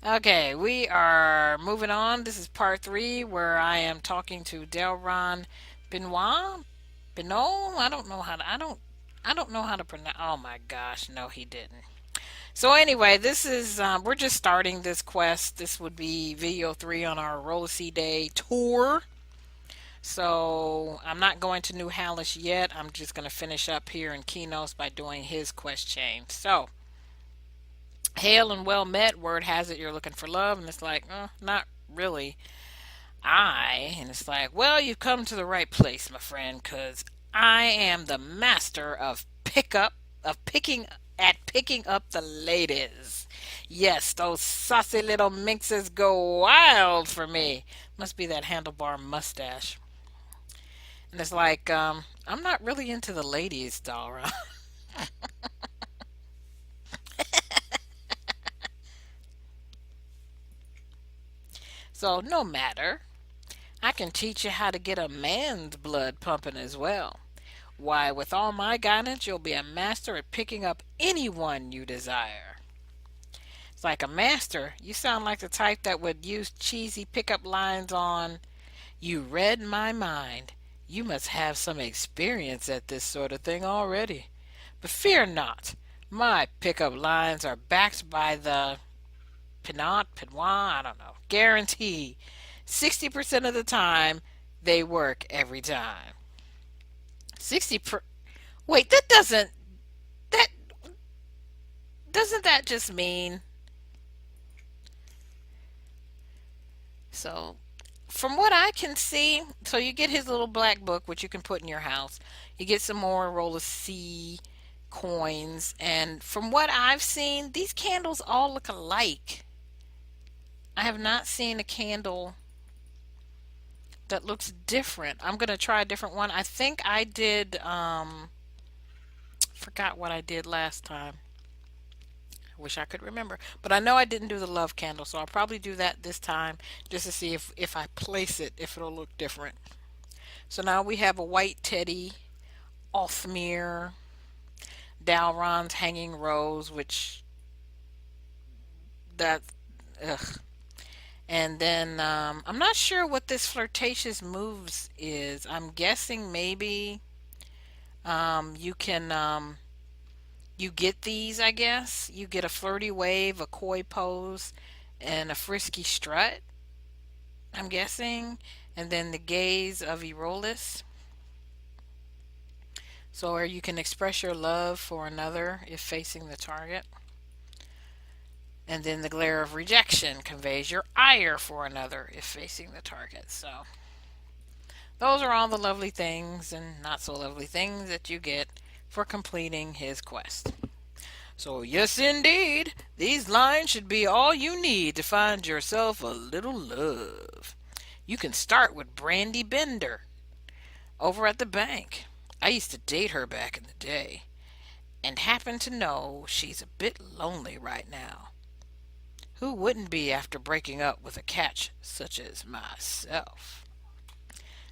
Okay, we are moving on. This is part three where I am talking to Delron Benoit. Benoit? I don't know how to pronounce. Oh my gosh, no, he didn't. So anyway, this is we're just starting this quest. This would be video three on our Erollisi Day tour. So I'm not going to New Hallis yet. I'm just going to finish up here in Kinos by doing his quest chain. So hail and well met. Word has it you're looking for love, and it's like, not really. And it's like, well, you've come to the right place, my friend, because I am the master of picking up the ladies. Yes, those saucy little minxes go wild for me. Must be that handlebar mustache. And it's like, I'm not really into the ladies, Dara. So no matter. I can teach you how to get a man's blood pumping as well. Why, with all my guidance, you'll be a master at picking up anyone you desire. It's like a master. You sound like the type that would use cheesy pickup lines on, "You read my mind. You must have some experience at this sort of thing already. But fear not. My pickup lines are backed by the Pinot, I don't know, guarantee. 60% of the time, they work every time. 60 per. Wait, that doesn't that just mean so from what I can see, so you get his little black book which you can put in your house. You get some more roll of C coins, and from what I've seen, these candles all look alike. I have not seen a candle that looks different. I'm gonna try a different one. I think I did forgot what I did last time. I wish I could remember. But I know I didn't do the love candle, so I'll probably do that this time just to see if I place it, if it'll look different. So now we have a white teddy, Othmere, Dalron's hanging rose, which that ugh. And then I'm not sure what this flirtatious moves is. I'm guessing maybe you can you get these, I guess. You get a flirty wave, a coy pose, and a frisky strut, I'm guessing. And then the gaze of Erollisi. So, or you can express your love for another if facing the target. And then the glare of rejection conveys your ire for another if facing the target. So, those are all the lovely things and not so lovely things that you get for completing his quest. So, yes, indeed, these lines should be all you need to find yourself a little love. You can start with Brandy Bender over at the bank. I used to date her back in the day and happen to know she's a bit lonely right now. Who wouldn't be after breaking up with a catch such as myself?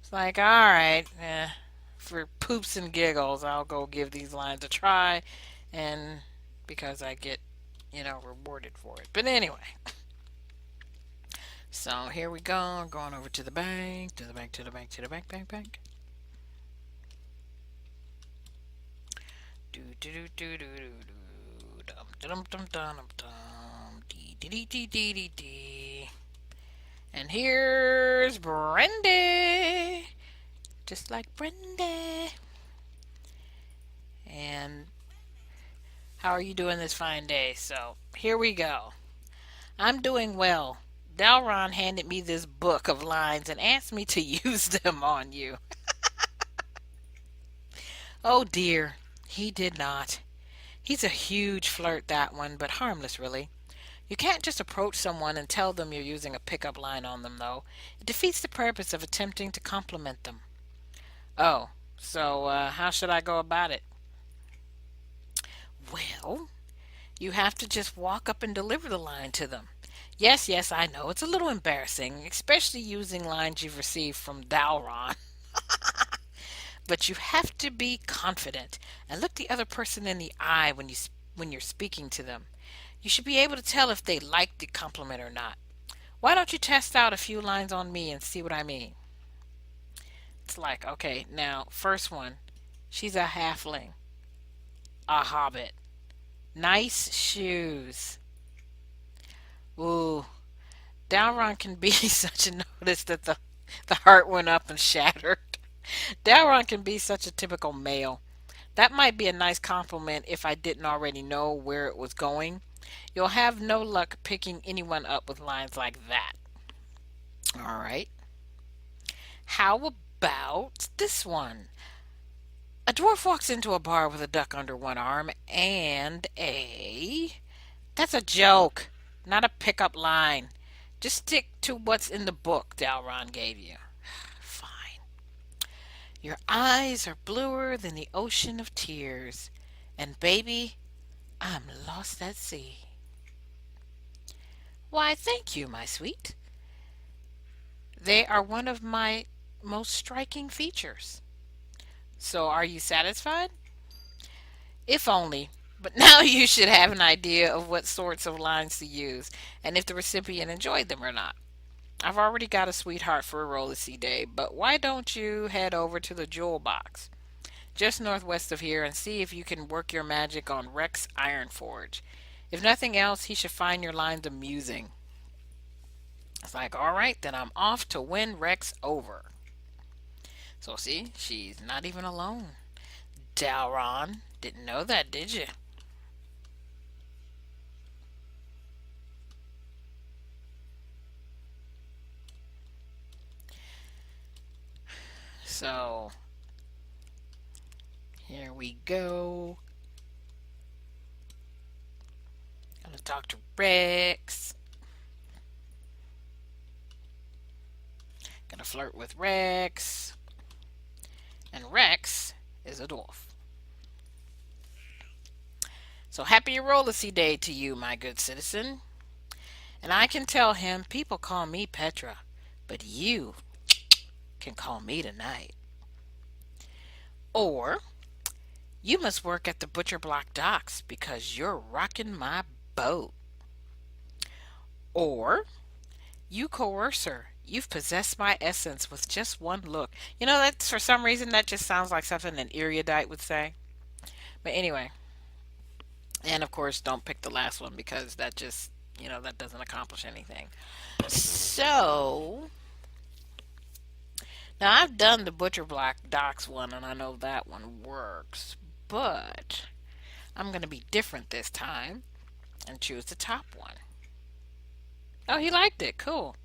It's like, alright, for poops and giggles, I'll go give these lines a try, and because I get, rewarded for it. But anyway, so here we go, going over to the bank, to the bank, to the bank, to the bank, bank, bank. Do do do do do do dum dum dum dum dum dee dee dee dee dee dee. And here's Brenda, just like Brenda. And how are you doing this fine day? So here we go. I'm doing well. Dalron handed me this book of lines and asked me to use them on you. Oh dear, he did not. He's a huge flirt, that one, but harmless, really. You can't just approach someone and tell them you're using a pickup line on them, though. It defeats the purpose of attempting to compliment them. Oh, so how should I go about it? Well, you have to just walk up and deliver the line to them. Yes, yes, I know. It's a little embarrassing, especially using lines you've received from Dalron. But you have to be confident and look the other person in the eye when when you're speaking to them. You should be able to tell if they like the compliment or not. Why don't you test out a few lines on me and see what I mean? It's like, okay, now, first one. She's a halfling, a hobbit. Nice shoes. Ooh, Dalron can be such a notice that the heart went up and shattered. Dalron can be such a typical male. That might be a nice compliment if I didn't already know where it was going. You'll have no luck picking anyone up with lines like that. All right. How about this one? A dwarf walks into a bar with a duck under one arm and a. That's a joke, not a pickup line. Just stick to what's in the book Dalron gave you. Fine. Your eyes are bluer than the ocean of tears. And baby, I'm lost at sea. Why, thank you, my sweet. They are one of my most striking features. So, are you satisfied? If only. But now you should have an idea of what sorts of lines to use and if the recipient enjoyed them or not. I've already got a sweetheart for Erollisi Day, but why don't you head over to the Jewel Box, just northwest of here, and see if you can work your magic on Rex Ironforge. If nothing else, he should find your lines amusing. It's like, all right, then I'm off to win Rex over. So see, she's not even alone. Dalron, didn't know that, did you? So here we go. Gonna talk to Rex. Gonna flirt with Rex. And Rex is a dwarf. So happy Erollisi Day to you, my good citizen. And I can tell him people call me Petra, but you can call me tonight. Or you must work at the Butcher Block docks because you're rocking my boat. Or you coerce her. You've possessed my essence with just one look. You know, that's for some reason that just sounds like something an erudite would say. But anyway, and of course, don't pick the last one because that just, that doesn't accomplish anything. So, now I've done the Butcher Block Docks one and I know that one works. But I'm going to be different this time and choose the top one. Oh, he liked it. Cool.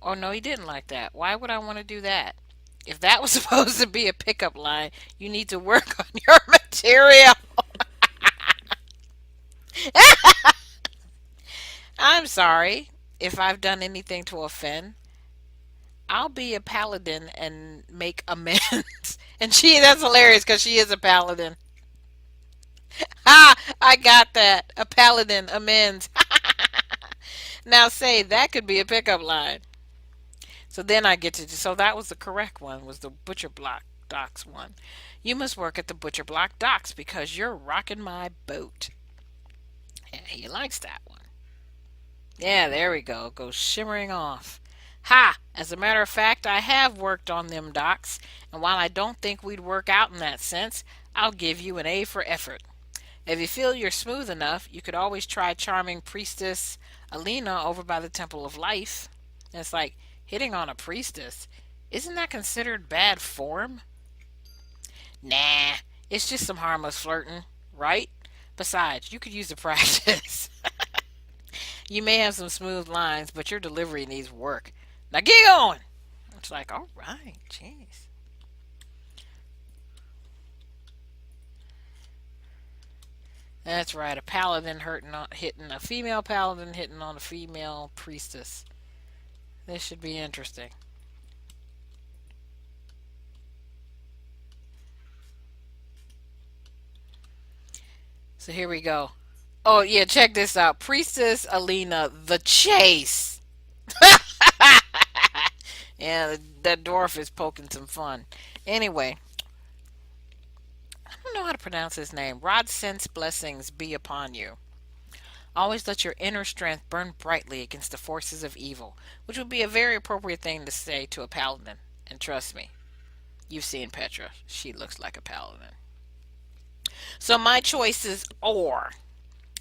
Oh, no, he didn't like that. Why would I want to do that? If that was supposed to be a pickup line, you need to work on your material. I'm sorry if I've done anything to offend. I'll be a paladin and make amends. And that's hilarious because she is a paladin. Ha! I got that. A paladin amends. Now say that could be a pickup line. So then I get to. So that was the correct one. Was the Butcher Block Docks one. You must work at the Butcher Block Docks because you're rocking my boat. Yeah, he likes that one. Yeah, there we go. Goes shimmering off. Ha! As a matter of fact, I have worked on them docks, and while I don't think we'd work out in that sense, I'll give you an A for effort. If you feel you're smooth enough, you could always try charming priestess Alina over by the Temple of Life. And it's like hitting on a priestess. Isn't that considered bad form? Nah, it's just some harmless flirting, right? Besides, you could use the practice. You may have some smooth lines, but your delivery needs work. Now get going! It's like, all right, jeez. That's right, a paladin hitting a female paladin hitting on a female priestess. This should be interesting. So here we go. Oh yeah, check this out. Priestess Alina, the chase. Yeah, that dwarf is poking some fun. Anyway, I don't know how to pronounce his name. Rod sends blessings be upon you. Always let your inner strength burn brightly against the forces of evil, which would be a very appropriate thing to say to a paladin. And trust me, you've seen Petra. She looks like a paladin. So my choices are: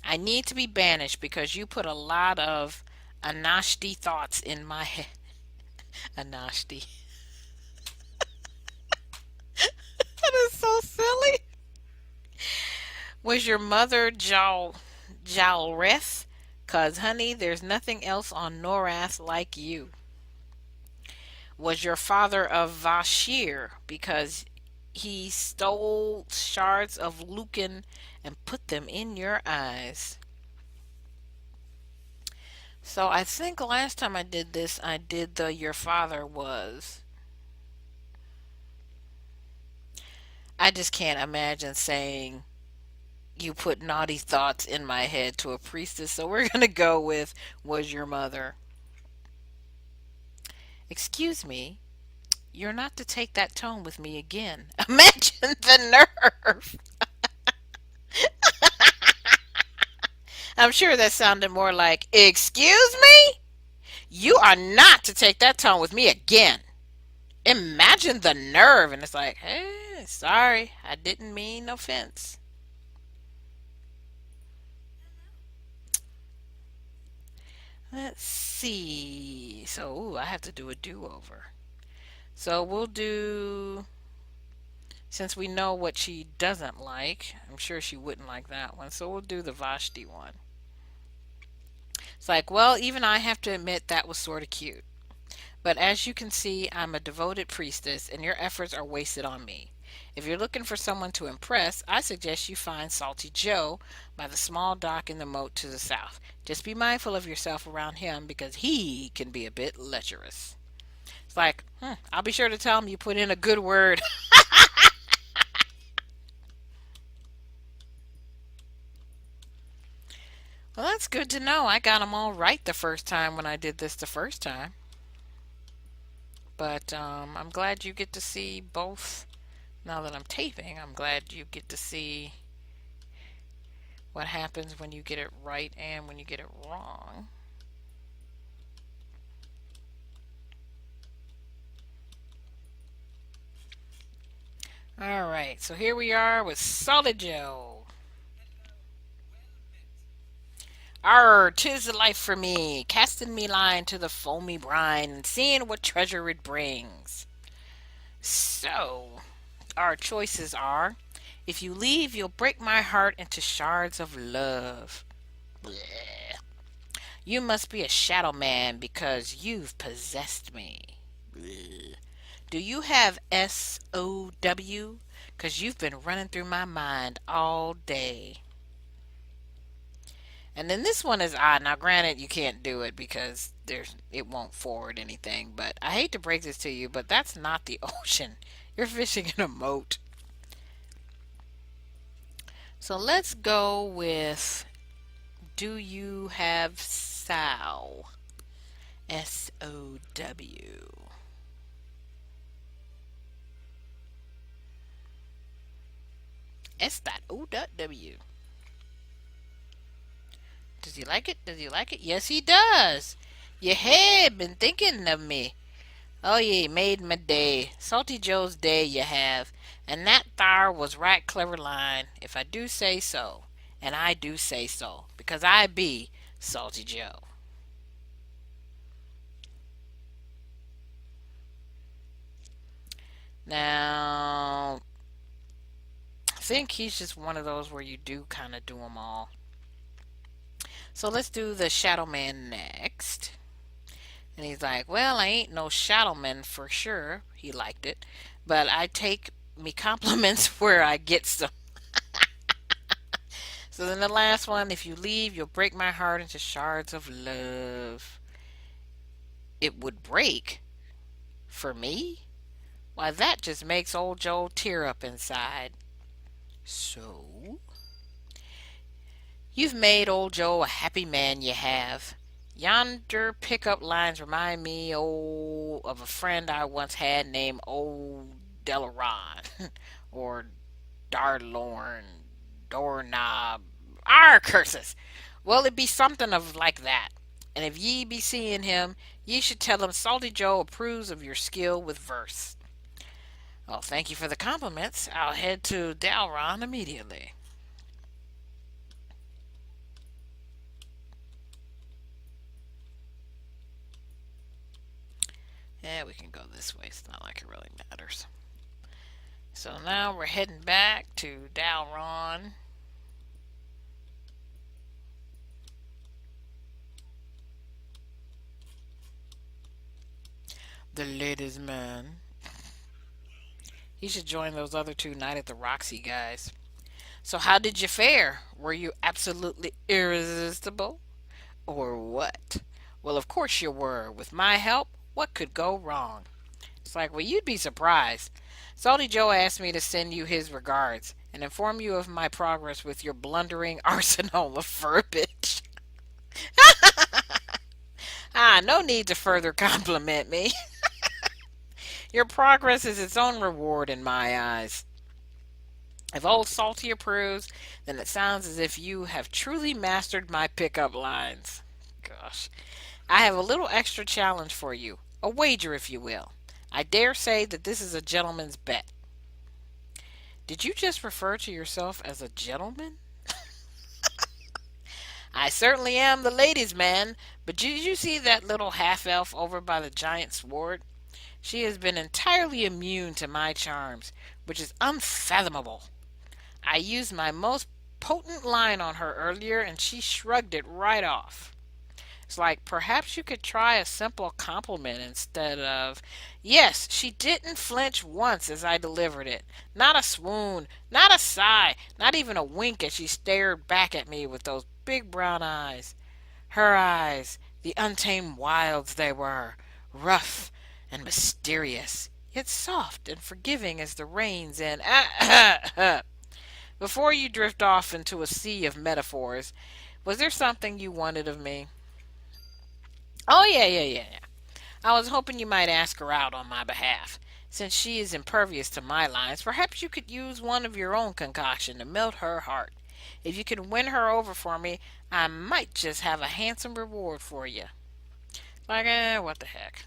I need to be banished because you put a lot of Anashti thoughts in my head. Anashti. That is so silly. Was your mother Jalreth? Cause honey, there's nothing else on Norath like you. Was your father of Vashir? Because he stole shards of Lucan and put them in your eyes. So I think last time I did this, I did the your father was. I just can't imagine saying you put naughty thoughts in my head to a priestess. So we're going to go with was your mother. Excuse me, you're not to take that tone with me again. Imagine the nerve. I'm sure that sounded more like, excuse me? You are not to take that tone with me again. Imagine the nerve. And it's like, hey, sorry, I didn't mean offense. Let's see. So, ooh, I have to do a do over. So, we'll do, since we know what she doesn't like, I'm sure she wouldn't like that one. So, we'll do the Vashti one. It's like, well, even I have to admit that was sort of cute. But as you can see, I'm a devoted priestess, and your efforts are wasted on me. If you're looking for someone to impress, I suggest you find Salty Joe by the small dock in the moat to the south. Just be mindful of yourself around him because he can be a bit lecherous. It's like, I'll be sure to tell him you put in a good word. Well, that's good to know. I got them all right the first time when I did this the first time. But I'm glad you get to see both. Now that I'm taping, I'm glad you get to see what happens when you get it right and when you get it wrong. Alright, so here we are with Solid Joe. Arr, 'tis the life for me, casting me line to the foamy brine and seeing what treasure it brings. So, our choices are: if you leave, you'll break my heart into shards of love. Bleh. You must be a shadow man because you've possessed me. Bleh. Do you have SOW? Because you've been running through my mind all day. And then this one is odd. Now, granted, you can't do it because it won't forward anything. But I hate to break this to you, but that's not the ocean. You're fishing in a moat. So let's go with, do you have sow? SOW. S.O.W. Does he like it? Does he like it? Yes, he does. You have been thinking of me. Oh, ye made my day. Salty Joe's day you have. And that thar was right clever line, if I do say so. And I do say so, because I be Salty Joe. Now, I think he's just one of those where you do kind of do them all. So let's do the Shadow Man next. And he's like, well, I ain't no shadow man for sure. He liked it. But I take me compliments where I get some. So then the last one, if you leave, you'll break my heart into shards of love. It would break? For me? Why, that just makes old Joe tear up inside. So? You've made old Joe a happy man, you have. Yonder pickup lines remind me, of a friend I once had named Old Delaron, or Starlorn, Doorknob, our curses. Well, it be something of like that. And if ye be seeing him, ye should tell him Salty Joe approves of your skill with verse. Well, thank you for the compliments. I'll head to Dalron immediately. Yeah, we can go this way. It's not like it really matters. So now we're heading back to Dalron. The ladies' man. He should join those other two Night at the Roxy guys. So, how did you fare? Were you absolutely irresistible? Or what? Well, of course you were. With my help, what could go wrong? It's like, well, you'd be surprised. Salty Joe asked me to send you his regards and inform you of my progress with your blundering arsenal of verbiage. No need to further compliment me. Your progress is its own reward in my eyes. If old Salty approves, then it sounds as if you have truly mastered my pickup lines. Gosh. I have a little extra challenge for you. A wager, if you will. I dare say that this is a gentleman's bet. Did you just refer to yourself as a gentleman? I certainly am the ladies' man, but did you see that little half elf over by the giant sword? She has been entirely immune to my charms, which is unfathomable. I used my most potent line on her earlier, and she shrugged it right off. It's like, perhaps you could try a simple compliment instead of, yes, she didn't flinch once as I delivered it. Not a swoon, not a sigh, not even a wink as she stared back at me with those big brown eyes. Her eyes, the untamed wilds they were, rough and mysterious, yet soft and forgiving as the rains in. Before you drift off into a sea of metaphors, was there something you wanted of me? Oh, yeah. I was hoping you might ask her out on my behalf. Since she is impervious to my lines, perhaps you could use one of your own concoction to melt her heart. If you can win her over for me, I might just have a handsome reward for you. Like, what the heck?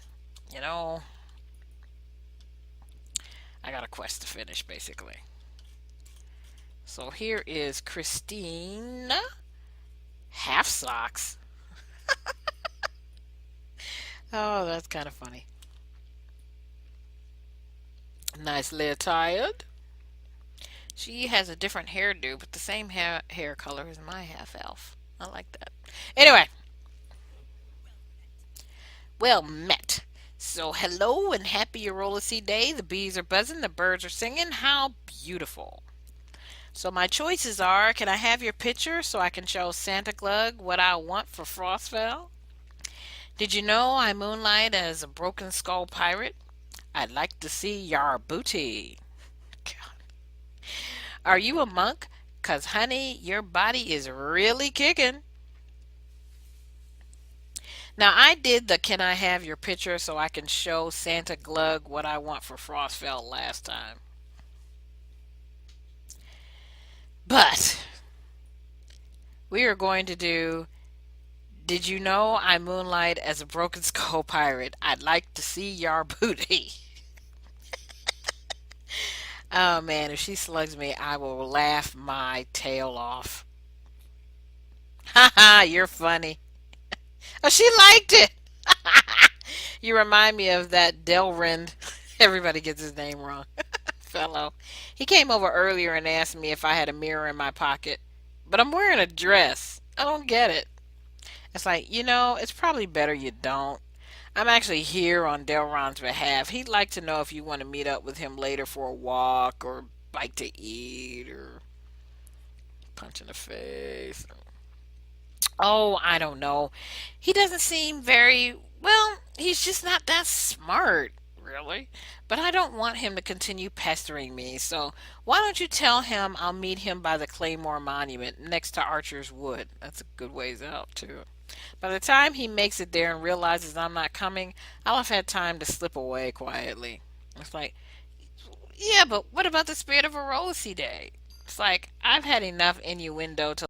You know, I got a quest to finish, basically. So here is Christine. Half socks. Oh, that's kind of funny. Nicely attired. She has a different hairdo, but the same hair color as my half elf. I like that. Anyway, well met. So, hello and happy Erollisi Day. The bees are buzzing, the birds are singing. How beautiful. So, my choices are, can I have your picture so I can show Santa Claus what I want for Frostfell? Did you know I moonlight as a broken skull pirate? I'd like to see your booty. Are you a monk? 'Cause honey, your body is really kicking. Now I did the can I have your picture so I can show Santa Glug what I want for Frostfell last time. But we are going to do did you know I moonlight as a broken skull pirate? I'd like to see your booty. Oh man, if she slugs me, I will laugh my tail off. Haha, you're funny. Oh, she liked it. You remind me of that Delrind. Everybody gets his name wrong. Fellow. He came over earlier and asked me if I had a mirror in my pocket. But I'm wearing a dress. I don't get it. It's like, it's probably better you don't. I'm actually here on Delron's behalf. He'd like to know if you want to meet up with him later for a walk or bite to eat or punch in the face. Oh, I don't know. He doesn't seem very well. He's just not that smart, really. But I don't want him to continue pestering me. So why don't you tell him I'll meet him by the Claymore Monument next to Archer's Wood? That's a good ways out too. By the time he makes it there and realizes I'm not coming, I'll have had time to slip away quietly. It's like, yeah, but what about the spirit of Erollisi Day? It's like I've had enough innuendo to